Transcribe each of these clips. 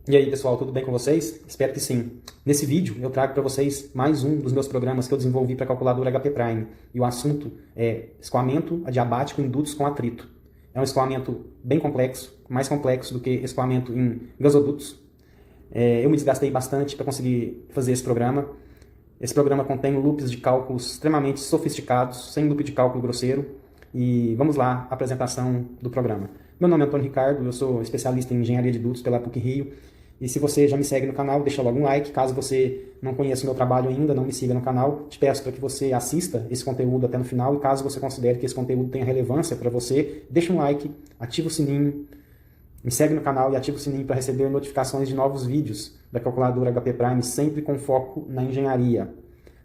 E aí, pessoal, tudo bem com vocês? Espero que sim. Nesse vídeo, eu trago para vocês mais um dos meus programas que eu desenvolvi para a calculadora HP Prime. E o assunto é escoamento adiabático em dutos com atrito. É um escoamento bem complexo, mais complexo do que escoamento em gasodutos. Eu me desgastei bastante para conseguir fazer esse programa. Esse programa contém loops de cálculos extremamente sofisticados, sem loop de cálculo grosseiro. E vamos lá, a apresentação do programa. Meu nome é Antônio Ricardo, eu sou especialista em engenharia de dutos pela PUC-Rio. E se você já me segue no canal, deixa logo um like. Caso você não conheça o meu trabalho ainda, não me siga no canal, te peço para que você assista esse conteúdo até no final. E caso você considere que esse conteúdo tenha relevância para você, deixa um like, ativa o sininho, me segue no canal e ativa o sininho para receber notificações de novos vídeos da calculadora HP Prime, sempre com foco na engenharia.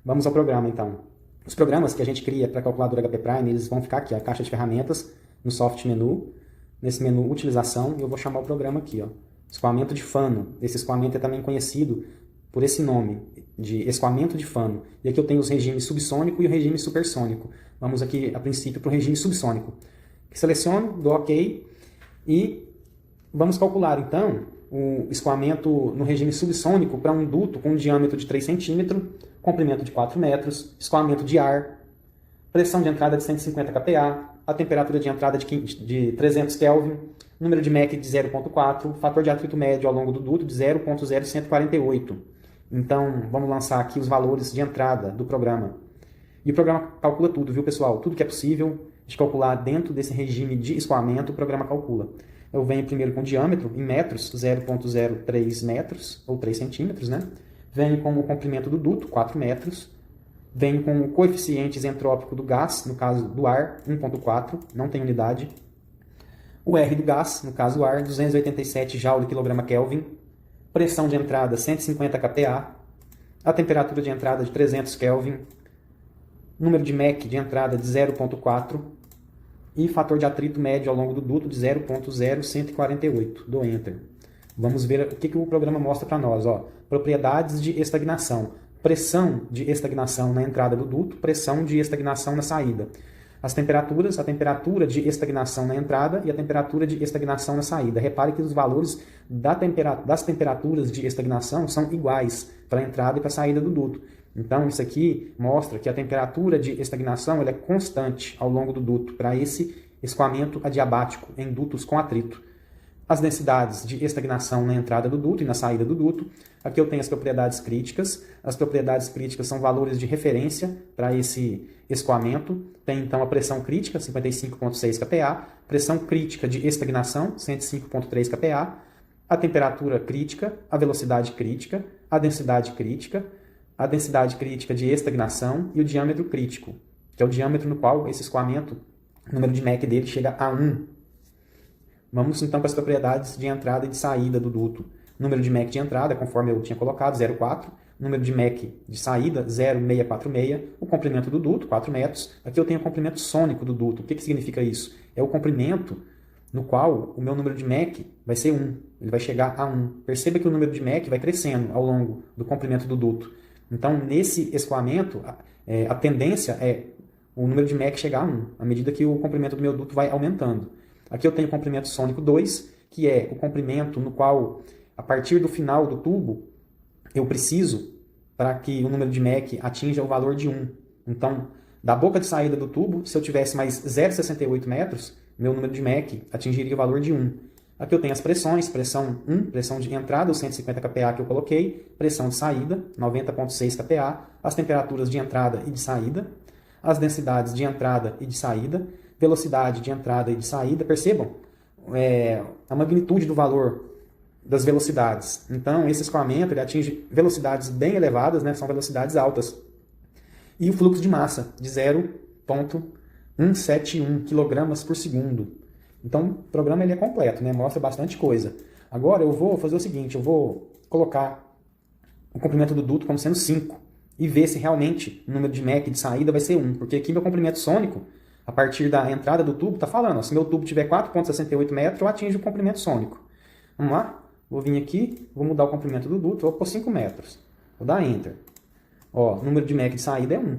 Vamos ao programa, então. Os programas que a gente cria para a calculadora HP Prime, eles vão ficar aqui, a caixa de ferramentas, no soft menu, nesse menu utilização, e eu vou chamar o programa aqui, ó. Escoamento de fano. Esse escoamento é também conhecido por esse nome, de escoamento de fano. E aqui eu tenho os regimes subsônico e o regime supersônico. Vamos aqui, a princípio, para o regime subsônico. Seleciono, dou OK e vamos calcular, então, o escoamento no regime subsônico para um duto com um diâmetro de 3 cm, comprimento de 4 metros, escoamento de ar, pressão de entrada de 150 kPa, a temperatura de entrada de 300 Kelvin, número de Mach de 0.4, fator de atrito médio ao longo do duto de 0.0148. Então, vamos lançar aqui os valores de entrada do programa. E o programa calcula tudo, viu, pessoal? Tudo que é possível de calcular dentro desse regime de escoamento, o programa calcula. Eu venho primeiro com diâmetro, em metros, 0.03 metros, ou 3 centímetros, né? Venho com o comprimento do duto, 4 metros. Venho com o coeficiente isentrópico do gás, no caso do ar, 1.4, não tem unidade. O R do gás, no caso do ar, 287 Joule/kg/Kelvin. Pressão de entrada, 150 kPa. A temperatura de entrada de 300 Kelvin. Número de Mach de entrada de 0.4. E fator de atrito médio ao longo do duto de 0.0148. Dou Enter. Vamos ver o que o programa mostra para nós. Ó. Propriedades de estagnação. Pressão de estagnação na entrada do duto, pressão de estagnação na saída. As temperaturas, a temperatura de estagnação na entrada e a temperatura de estagnação na saída. Repare que os valores das temperaturas de estagnação são iguais para a entrada e para a saída do duto. Então, isso aqui mostra que a temperatura de estagnação ela é constante ao longo do duto para esse escoamento adiabático em dutos com atrito. As densidades de estagnação na entrada do duto e na saída do duto. Aqui eu tenho as propriedades críticas. As propriedades críticas são valores de referência para esse escoamento. Tem então a pressão crítica, 55,6 kPa, pressão crítica de estagnação, 105,3 kPa, a temperatura crítica, a velocidade crítica, a densidade crítica de estagnação e o diâmetro crítico, que é o diâmetro no qual esse escoamento, o número de Mach dele chega a 1. Vamos então para as propriedades de entrada e de saída do duto. Número de Mach de entrada, conforme eu tinha colocado, 0,4. Número de Mach de saída, 0,646. O comprimento do duto, 4 metros. Aqui eu tenho o comprimento sônico do duto. O que significa isso? É o comprimento no qual o meu número de Mach vai ser 1. Ele vai chegar a 1. Perceba que o número de Mach vai crescendo ao longo do comprimento do duto. Então, nesse escoamento, a tendência é o número de Mach chegar a 1, à medida que o comprimento do meu duto vai aumentando. Aqui eu tenho o comprimento sônico 2, que é o comprimento no qual, a partir do final do tubo, eu preciso para que o número de Mach atinja o valor de 1. Então, da boca de saída do tubo, se eu tivesse mais 0,68 metros, meu número de Mach atingiria o valor de 1. Aqui eu tenho as pressões, pressão 1, pressão de entrada, os 150 kPa que eu coloquei, pressão de saída, 90,6 kPa, as temperaturas de entrada e de saída, as densidades de entrada e de saída, velocidade de entrada e de saída. Percebam a magnitude do valor das velocidades. Então, esse escoamento ele atinge velocidades bem elevadas, né? São velocidades altas. E o fluxo de massa, de 0,171 kg por segundo. Então, o programa ele é completo, né? Mostra bastante coisa. Agora, eu vou fazer o seguinte, eu vou colocar o comprimento do duto como sendo 5 e ver se realmente o número de Mach de saída vai ser 1. Porque aqui meu comprimento sônico, a partir da entrada do tubo, está falando, ó, se meu tubo tiver 4,68 metros, eu atinjo o comprimento sônico. Vamos lá? Vou vir aqui, vou mudar o comprimento do duto, vou pôr 5 metros. Vou dar Enter. Ó, o número de Mach de saída é 1.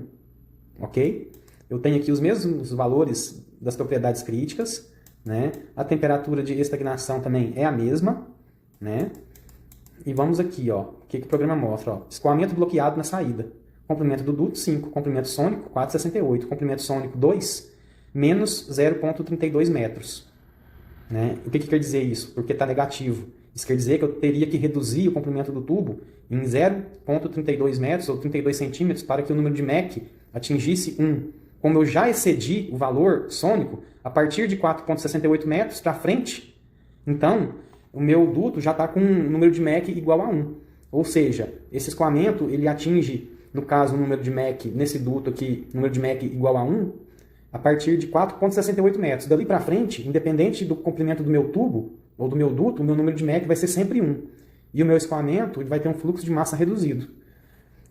Ok? Eu tenho aqui os mesmos valores das propriedades críticas, né? A temperatura de estagnação também é a mesma, né? E vamos aqui, ó, o que o programa mostra, ó, escoamento bloqueado na saída. Comprimento do duto, 5. Comprimento sônico, 4,68. Comprimento sônico, 2, menos 0,32 metros. Né? O que quer dizer isso? Porque está negativo. Isso quer dizer que eu teria que reduzir o comprimento do tubo em 0,32 metros ou 32 centímetros para que o número de Mach atingisse 1. Como eu já excedi o valor sônico, a partir de 4,68 metros para frente, então o meu duto já está com um número de Mach igual a 1. Ou seja, esse escoamento ele atinge, no caso, o número de Mach, nesse duto aqui, número de Mach igual a 1, a partir de 4,68 metros. Dali para frente, independente do comprimento do meu tubo ou do meu duto, o meu número de Mach vai ser sempre 1. E o meu escoamento ele vai ter um fluxo de massa reduzido.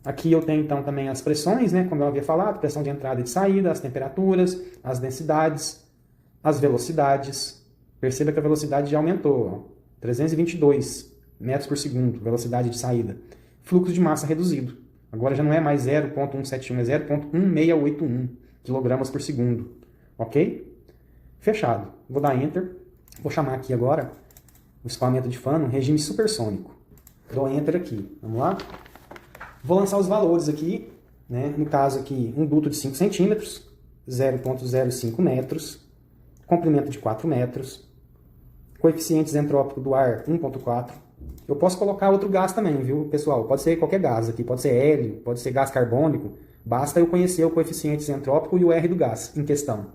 Aqui eu tenho então também as pressões, né, como eu havia falado, pressão de entrada e de saída, as temperaturas, as densidades, as velocidades. Perceba que a velocidade já aumentou, ó, 322 metros por segundo, velocidade de saída. Fluxo de massa reduzido. Agora já não é mais 0,171, é 0,1681 kg por segundo. Ok? Fechado. Vou dar Enter. Vou chamar aqui agora o escoamento de fano regime supersônico. Dou Enter aqui. Vamos lá? Vou lançar os valores aqui. Né? No caso aqui, um duto de 5 centímetros, 0,05 metros, comprimento de 4 metros, coeficientes entrópicos do ar 1,4. Eu posso colocar outro gás também, viu, pessoal? Pode ser qualquer gás aqui, pode ser hélio, pode ser gás carbônico. Basta eu conhecer o coeficiente entrópico e o R do gás em questão.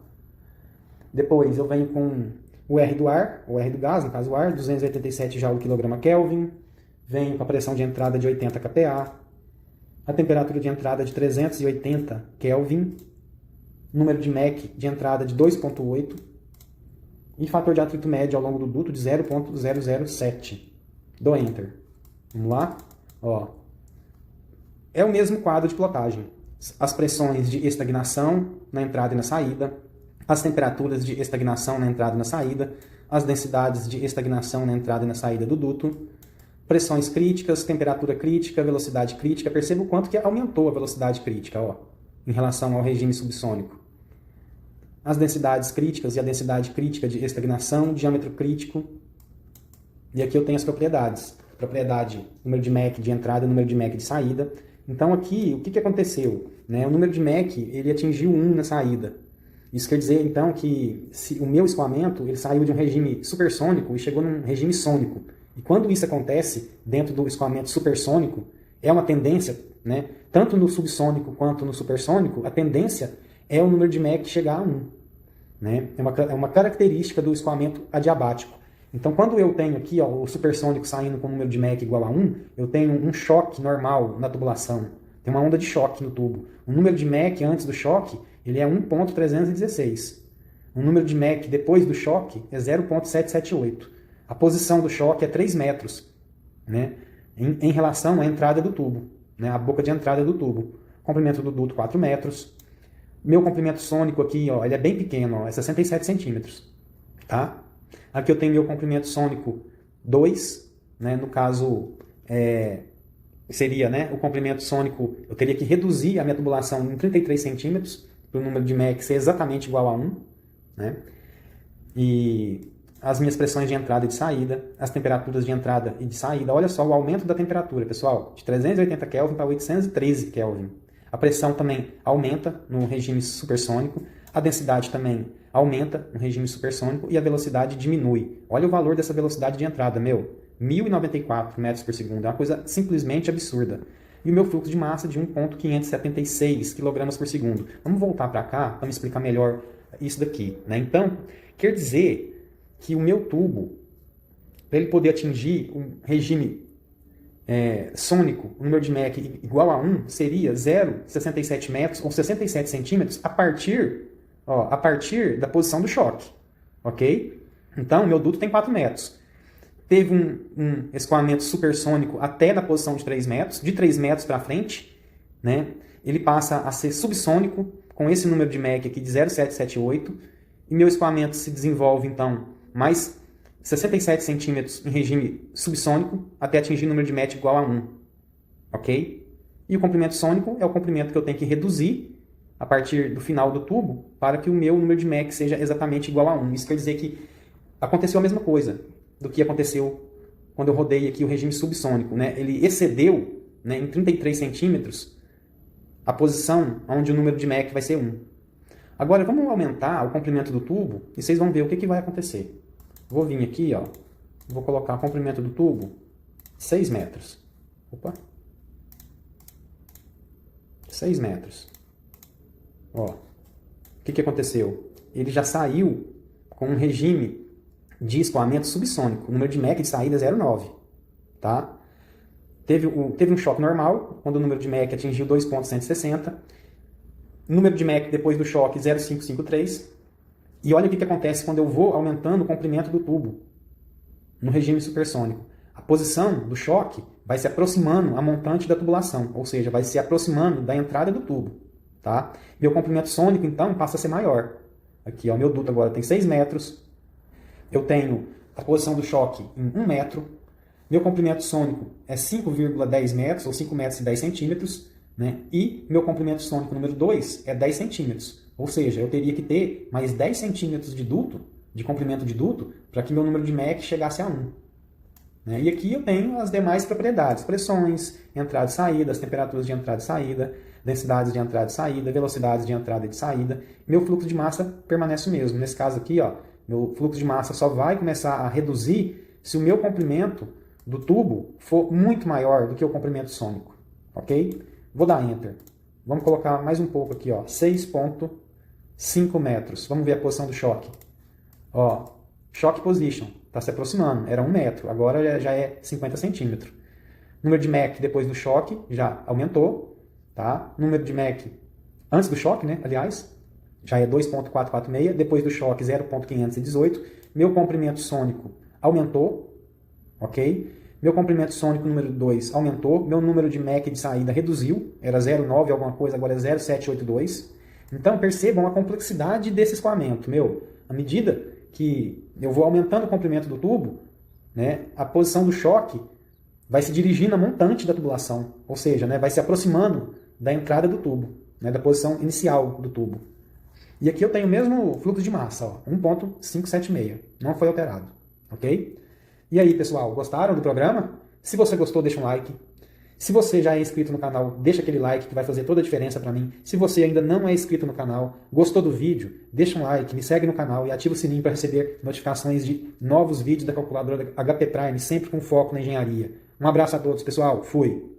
Depois eu venho com o R do ar, o R do gás, no caso o ar, 287 Joule/Kelvin. Venho com a pressão de entrada de 80 kPa, a temperatura de entrada de 380 Kelvin, número de Mach de entrada de 2,8 e fator de atrito médio ao longo do duto de 0,007. Dou Enter. Vamos lá? Ó. É o mesmo quadro de plotagem. As pressões de estagnação na entrada e na saída, as temperaturas de estagnação na entrada e na saída, as densidades de estagnação na entrada e na saída do duto, pressões críticas, temperatura crítica, velocidade crítica. Perceba o quanto que aumentou a velocidade crítica, ó, em relação ao regime subsônico. As densidades críticas e a densidade crítica de estagnação, diâmetro crítico. E aqui eu tenho as propriedades. Propriedade, número de Mach de entrada e número de Mach de saída. Então aqui, o que aconteceu? Né? O número de Mach, ele atingiu 1 na saída. Isso quer dizer, então, que o meu escoamento ele saiu de um regime supersônico e chegou num regime sônico. E quando isso acontece dentro do escoamento supersônico, é uma tendência, né? Tanto no subsônico quanto no supersônico, a tendência é o número de Mach chegar a 1. Né? É uma característica do escoamento adiabático. Então, quando eu tenho aqui ó, o supersônico saindo com o número de Mach igual a 1, eu tenho um choque normal na tubulação. Tem uma onda de choque no tubo. O número de Mach antes do choque ele é 1,316. O número de Mach depois do choque é 0,778. A posição do choque é 3 metros, né? Em relação à entrada do tubo, né? A boca de entrada do tubo. Comprimento do duto 4 metros. Meu comprimento sônico aqui, ó, ele é bem pequeno, ó, é 67 centímetros. Tá? Aqui eu tenho meu comprimento sônico 2, né? No caso, seria, né, o comprimento sônico, eu teria que reduzir a minha tubulação em 33 centímetros, para o número de Mach ser exatamente igual a 1. Né? E as minhas pressões de entrada e de saída, as temperaturas de entrada e de saída. Olha só o aumento da temperatura, pessoal, de 380 Kelvin para 813 Kelvin. A pressão também aumenta no regime supersônico, a densidade também aumenta no regime supersônico e a velocidade diminui. Olha o valor dessa velocidade de entrada, 1.094 metros por segundo. É uma coisa simplesmente absurda. E o meu fluxo de massa de 1,576 kg por segundo. Vamos voltar para cá para me explicar melhor isso daqui. Né? Então, quer dizer que o meu tubo, para ele poder atingir um regime sônico, o número de Mach igual a 1, seria 0,67 metros ou 67 centímetros a partir da posição do choque. Ok? Então, o meu duto tem 4 metros. Teve um escoamento supersônico até na posição de 3 metros, de 3 metros para frente, né? Ele passa a ser subsônico, com esse número de Mach aqui de 0,778, e meu escoamento se desenvolve, então, mais 67 centímetros em regime subsônico, até atingir o número de Mach igual a 1. Ok? E o comprimento sônico é o comprimento que eu tenho que reduzir a partir do final do tubo, para que o meu número de Mach seja exatamente igual a 1. Isso quer dizer que aconteceu a mesma coisa do que aconteceu quando eu rodei aqui o regime subsônico, né, ele excedeu, né, em 33 centímetros a posição onde o número de Mach vai ser 1. Agora vamos aumentar o comprimento do tubo e vocês vão ver o que vai acontecer. Vou vir aqui, ó, vou colocar o comprimento do tubo 6 metros. Opa! 6 metros. Ó, o que aconteceu? Ele já saiu com um regime de escoamento subsônico. O número de Mach de saída é 0,9. Tá? Teve um choque normal, quando o número de Mach atingiu 2,160. Número de Mach depois do choque 0,553. E olha o que acontece quando eu vou aumentando o comprimento do tubo no regime supersônico. A posição do choque vai se aproximando a montante da tubulação, ou seja, vai se aproximando da entrada do tubo. Tá? Meu comprimento sônico, então, passa a ser maior. Aqui, ó, meu duto agora tem 6 metros. Eu tenho a posição do choque em 1 metro. Meu comprimento sônico é 5,10 metros, ou 5 metros e 10 centímetros. Né? E meu comprimento sônico número 2 é 10 centímetros. Ou seja, eu teria que ter mais 10 centímetros de duto, de comprimento de duto, para que meu número de Mach chegasse a 1. Né? E aqui eu tenho as demais propriedades, pressões, entrada e saída, as temperaturas de entrada e saída, densidades de entrada e saída, velocidades de entrada e de saída. Meu fluxo de massa permanece o mesmo. Nesse caso aqui, ó, meu fluxo de massa só vai começar a reduzir se o meu comprimento do tubo for muito maior do que o comprimento sônico. Ok? Vou dar Enter. Vamos colocar mais um pouco aqui, ó, 6,5 metros. Vamos ver a posição do choque. Ó, shock position, está se aproximando. Era 1 metro, agora já é 50 centímetros. Número de Mach depois do choque já aumentou. Tá? Número de Mach antes do choque, né? Aliás, já é 2,446. Depois do choque, 0,518. Meu comprimento sônico aumentou. Ok? Meu comprimento sônico número 2 aumentou. Meu número de Mach de saída reduziu. Era 0,9 alguma coisa, agora é 0,782. Então, percebam a complexidade desse escoamento. À medida que eu vou aumentando o comprimento do tubo, né, a posição do choque vai se dirigir na montante da tubulação. Ou seja, né, vai se aproximando da entrada do tubo, né, da posição inicial do tubo. E aqui eu tenho o mesmo fluxo de massa, ó, 1,576. Não foi alterado. Ok? E aí, pessoal, gostaram do programa? Se você gostou, deixa um like. Se você já é inscrito no canal, deixa aquele like que vai fazer toda a diferença para mim. Se você ainda não é inscrito no canal, gostou do vídeo, deixa um like, me segue no canal e ativa o sininho para receber notificações de novos vídeos da calculadora HP Prime, sempre com foco na engenharia. Um abraço a todos, pessoal. Fui!